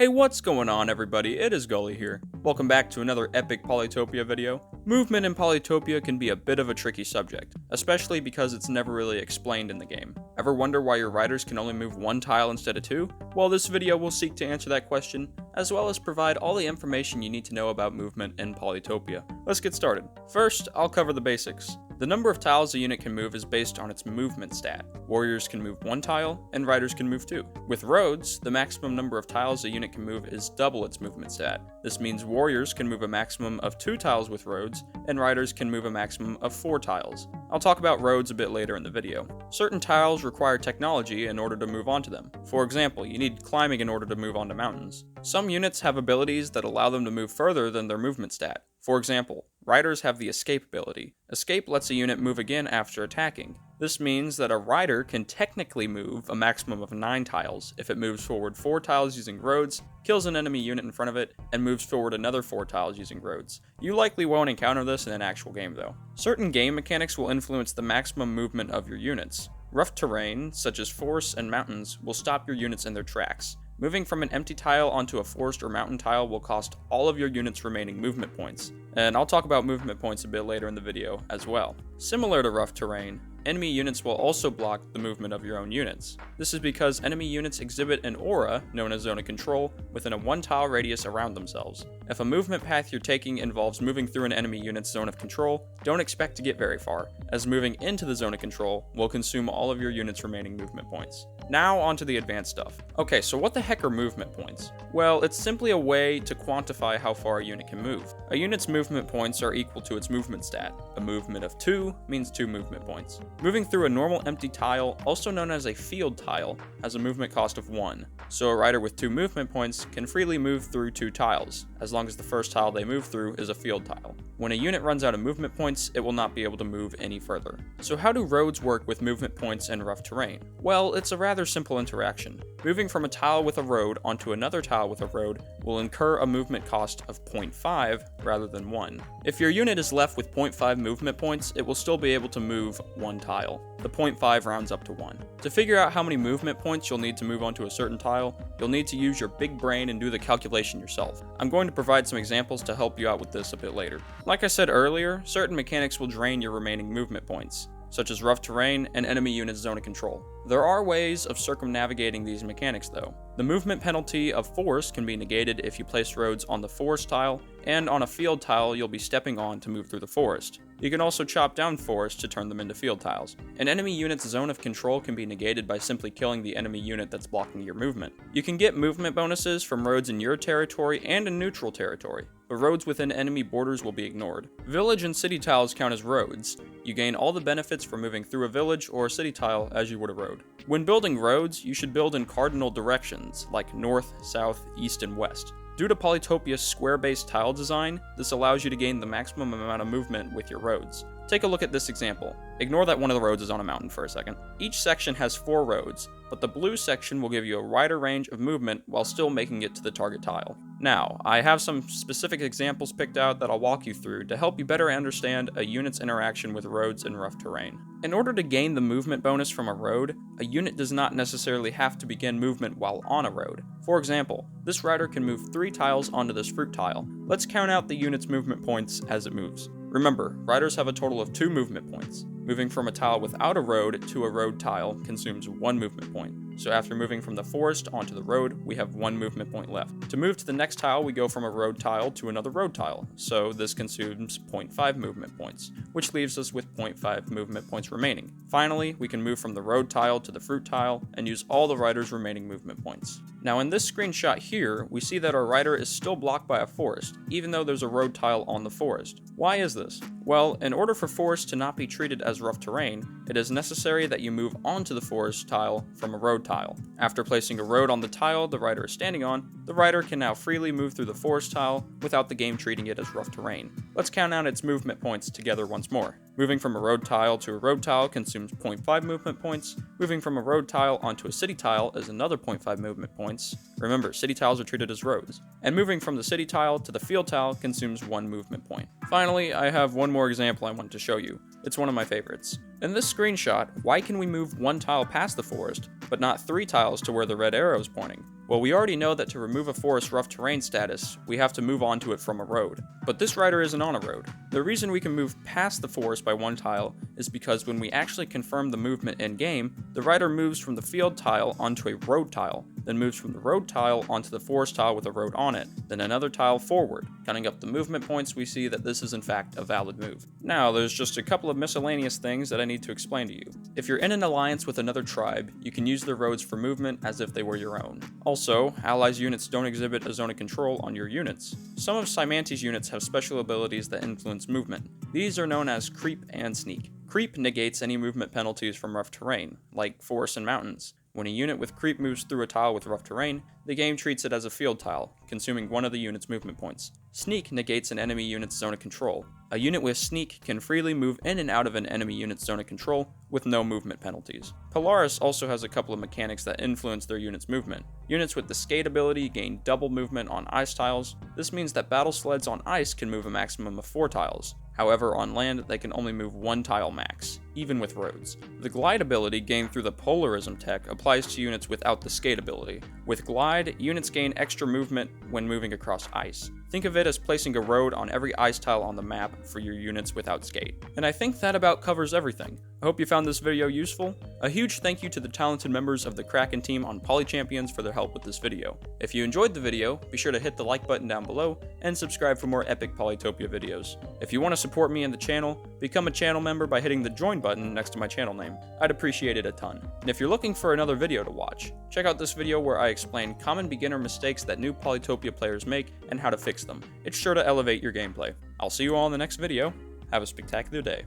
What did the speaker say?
Hey, what's going on everybody? It is GullYY here. Welcome back to another epic Polytopia video. Movement in Polytopia can be a bit of a tricky subject, especially because it's never really explained in the game. Ever wonder why your riders can only move one tile instead of two? Well, this video will seek to answer that question, as well as provide all the information you need to know about movement in Polytopia. Let's get started. First, I'll cover the basics. The number of tiles a unit can move is based on its movement stat. Warriors can move one tile, and riders can move two. With roads, the maximum number of tiles a unit can move is double its movement stat. This means warriors can move a maximum of 2 tiles with roads, and riders can move a maximum of 4 tiles. I'll talk about roads a bit later in the video. Certain tiles require technology in order to move onto them. For example, you need climbing in order to move onto mountains. Some units have abilities that allow them to move further than their movement stat. For example, riders have the escape ability. Escape lets a unit move again after attacking. This means that a rider can technically move a maximum of 9 tiles if it moves forward 4 tiles using roads, kills an enemy unit in front of it, and moves forward another 4 tiles using roads. You likely won't encounter this in an actual game though. Certain game mechanics will influence the maximum movement of your units. Rough terrain, such as forests and mountains, will stop your units in their tracks. Moving from an empty tile onto a forest or mountain tile will cost all of your units' remaining movement points, and I'll talk about movement points a bit later in the video as well. Similar to rough terrain, enemy units will also block the movement of your own units. This is because enemy units exhibit an aura, known as zone of control, within a 1 tile radius around themselves. If a movement path you're taking involves moving through an enemy unit's zone of control, don't expect to get very far, as moving into the zone of control will consume all of your units' remaining movement points. Now onto the advanced stuff. Okay, so what the heck are movement points? Well, it's simply a way to quantify how far a unit can move. A unit's movement points are equal to its movement stat. A movement of 2 means 2 movement points. Moving through a normal empty tile, also known as a field tile, has a movement cost of 1, so a rider with 2 movement points can freely move through 2 tiles, as long as the first tile they move through is a field tile. When a unit runs out of movement points, it will not be able to move any further. So how do roads work with movement points in rough terrain? Well, it's a rather simple interaction. Moving from a tile with a road onto another tile with a road will incur a movement cost of 0.5 rather than 1. If your unit is left with 0.5 movement points, it will still be able to move 1 tile. The 0.5 rounds up to 1. To figure out how many movement points you'll need to move onto a certain tile, you'll need to use your big brain and do the calculation yourself. I'm going to provide some examples to help you out with this a bit later. Like I said earlier, certain mechanics will drain your remaining movement points, such as rough terrain and enemy units' zone of control. There are ways of circumnavigating these mechanics though. The movement penalty of forest can be negated if you place roads on the forest tile, and on a field tile you'll be stepping on to move through the forest. You can also chop down forests to turn them into field tiles. An enemy unit's zone of control can be negated by simply killing the enemy unit that's blocking your movement. You can get movement bonuses from roads in your territory and in neutral territory, but roads within enemy borders will be ignored. Village and city tiles count as roads. You gain all the benefits from moving through a village or a city tile as you would a road. When building roads, you should build in cardinal directions, like north, south, east, and west. Due to Polytopia's square-based tile design, this allows you to gain the maximum amount of movement with your roads. Take a look at this example. Ignore that one of the roads is on a mountain for a second. Each section has 4 roads, but the blue section will give you a wider range of movement while still making it to the target tile. Now, I have some specific examples picked out that I'll walk you through to help you better understand a unit's interaction with roads in rough terrain. In order to gain the movement bonus from a road, a unit does not necessarily have to begin movement while on a road. For example, this rider can move 3 tiles onto this fruit tile. Let's count out the unit's movement points as it moves. Remember, riders have a total of 2 movement points. Moving from a tile without a road to a road tile consumes 1 movement point. So after moving from the forest onto the road, we have 1 movement point left. To move to the next tile, we go from a road tile to another road tile, so this consumes 0.5 movement points, which leaves us with 0.5 movement points remaining. Finally, we can move from the road tile to the fruit tile and use all the rider's remaining movement points. Now in this screenshot here, we see that our rider is still blocked by a forest, even though there's a road tile on the forest. Why is this? Well, in order for forests to not be treated as rough terrain, it is necessary that you move onto the forest tile from a road tile. After placing a road on the tile the rider is standing on, the rider can now freely move through the forest tile without the game treating it as rough terrain. Let's count out its movement points together once more. Moving from a road tile to a road tile consumes 0.5 movement points. Moving from a road tile onto a city tile is another 0.5 movement points. Remember, city tiles are treated as roads. And moving from the city tile to the field tile consumes 1 movement point. Finally, I have one more example I want to show you. It's one of my favorites. In this screenshot, why can we move 1 tile past the forest, but not 3 tiles to where the red arrow is pointing? Well, we already know that to remove a forest rough terrain status, we have to move onto it from a road. But this rider isn't on a road. The reason we can move past the forest by one tile is because when we actually confirm the movement in-game, the rider moves from the field tile onto a road tile, then moves from the road tile onto the forest tile with a road on it, then another tile forward. Counting up the movement points, we see that this is in fact a valid move. Now, there's just a couple of miscellaneous things that I need to explain to you. If you're in an alliance with another tribe, you can use their roads for movement as if they were your own. Also, allies units don't exhibit a zone of control on your units. Some of Symante's units have special abilities that influence movement. These are known as Creep and Sneak. Creep negates any movement penalties from rough terrain, like forests and mountains. When a unit with Creep moves through a tile with rough terrain, the game treats it as a field tile, consuming one of the unit's movement points. Sneak negates an enemy unit's zone of control. A unit with Sneak can freely move in and out of an enemy unit's zone of control with no movement penalties. Polaris also has a couple of mechanics that influence their unit's movement. Units with the Skate ability gain double movement on ice tiles. This means that battle sleds on ice can move a maximum of 4 tiles. However, on land, they can only move 1 tile max, even with roads. The Glide ability gained through the Polarism tech applies to units without the Skate ability. With Glide, units gain extra movement when moving across ice. Think of it as placing a road on every ice tile on the map for your units without Skate. And I think that about covers everything. I hope you found this video useful. A huge thank you to the talented members of the Kraken team on Polychampions for their help with this video. If you enjoyed the video, be sure to hit the like button down below and subscribe for more epic Polytopia videos. If you want to support me and the channel, become a channel member by hitting the join button next to my channel name. I'd appreciate it a ton. And if you're looking for another video to watch, check out this video where I explain common beginner mistakes that new Polytopia players make and how to fix them. It's sure to elevate your gameplay. I'll see you all in the next video. Have a spectacular day.